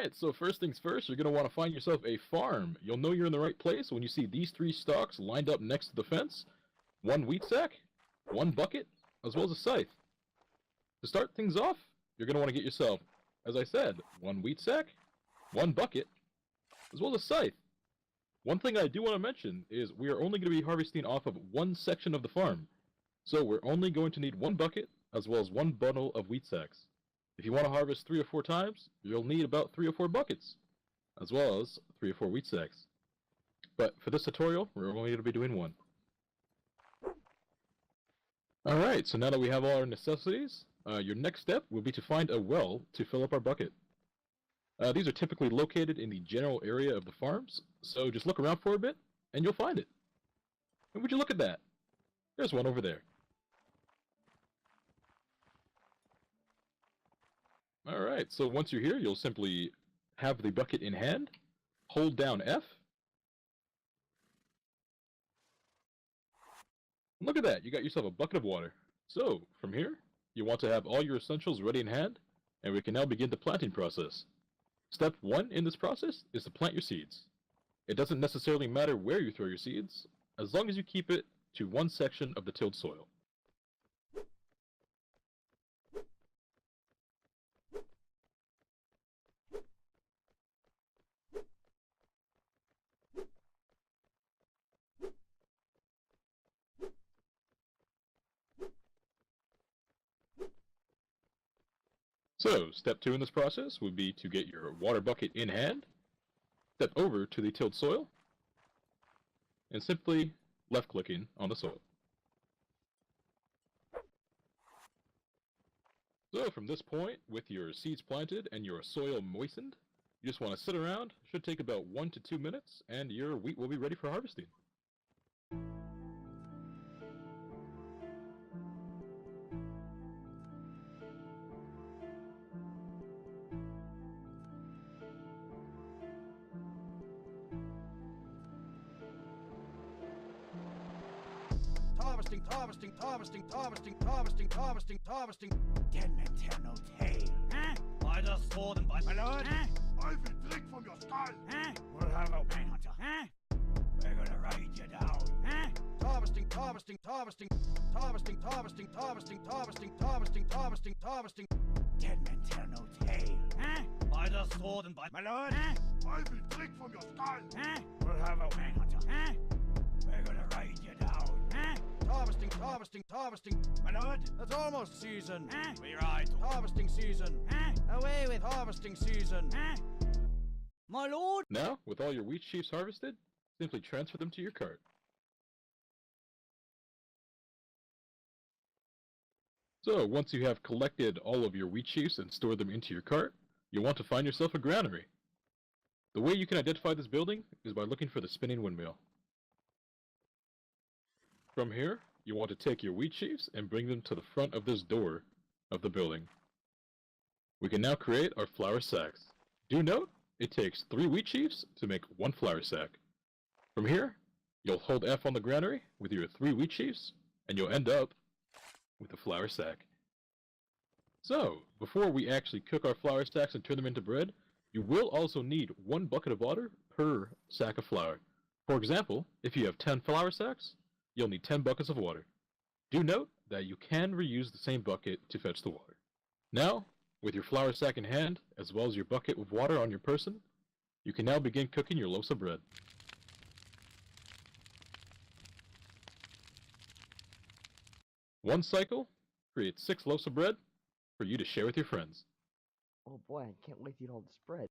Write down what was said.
Alright, so first things first, you're going to want to find yourself a farm. You'll know you're in the right place when you see these three stalks lined up next to the fence. One wheat sack, one bucket, as well as a scythe. To start things off, you're going to want to get yourself, as I said, one wheat sack, one bucket, as well as a scythe. One thing I do want to mention is we are only going to be harvesting off of one section of the farm. So we're only going to need one bucket, as well as one bundle of wheat sacks. If you want to harvest 3 or 4 times, you'll need about 3 or 4 buckets, as well as 3 or 4 wheat sacks. But for this tutorial, we're only going to be doing one. Alright, so now that we have all our necessities, your next step will be to find a well to fill up our bucket. These are typically located in the general area of the farms, so just look around for a bit, and you'll find it. And would you look at that? There's one over there. Alright, so once you're here, you'll simply have the bucket in hand, hold down F. Look at that, you got yourself a bucket of water. So, from here, you want to have all your essentials ready in hand, and we can now begin the planting process. Step 1 in this process is to plant your seeds. It doesn't necessarily matter where you throw your seeds, as long as you keep it to one section of the tilled soil. So, step 2 in this process would be to get your water bucket in hand, step over to the tilled soil, and simply left-clicking on the soil. So, from this point, with your seeds planted and your soil moistened, you just want to sit around. Should take about 1 to 2 minutes, and your wheat will be ready for harvesting. Harvesting. Den Menterno tail. By the sword and by my lord. I will drink from your skull. We'll have a manhunter. We're gonna ride you down. Harvesting. Den Menterno tail. By the sword and by my lord. I will drink from your skull. We'll have a manhunter. We're gonna ride you down. Harvesting. My lord, it's almost season. We ride to harvesting season. Away with harvesting season. My lord. Now, with all your wheat sheaves harvested, simply transfer them to your cart. So, once you have collected all of your wheat sheaves and stored them into your cart, you'll want to find yourself a granary. The way you can identify this building is by looking for the spinning windmill. From here, you want to take your wheat sheaves and bring them to the front of this door of the building. We can now create our flour sacks. Do note, it takes 3 wheat sheaves to make 1 flour sack. From here, you'll hold F on the granary with your 3 wheat sheaves, and you'll end up with a flour sack. So, before we actually cook our flour sacks and turn them into bread, you will also need 1 bucket of water per sack of flour. For example, if you have 10 flour sacks, you'll need 10 buckets of water. Do note that you can reuse the same bucket to fetch the water. Now, with your flour sack in hand, as well as your bucket of water on your person, you can now begin cooking your loaves of bread. One cycle creates 6 loaves of bread for you to share with your friends. Oh boy, I can't wait to eat all this bread.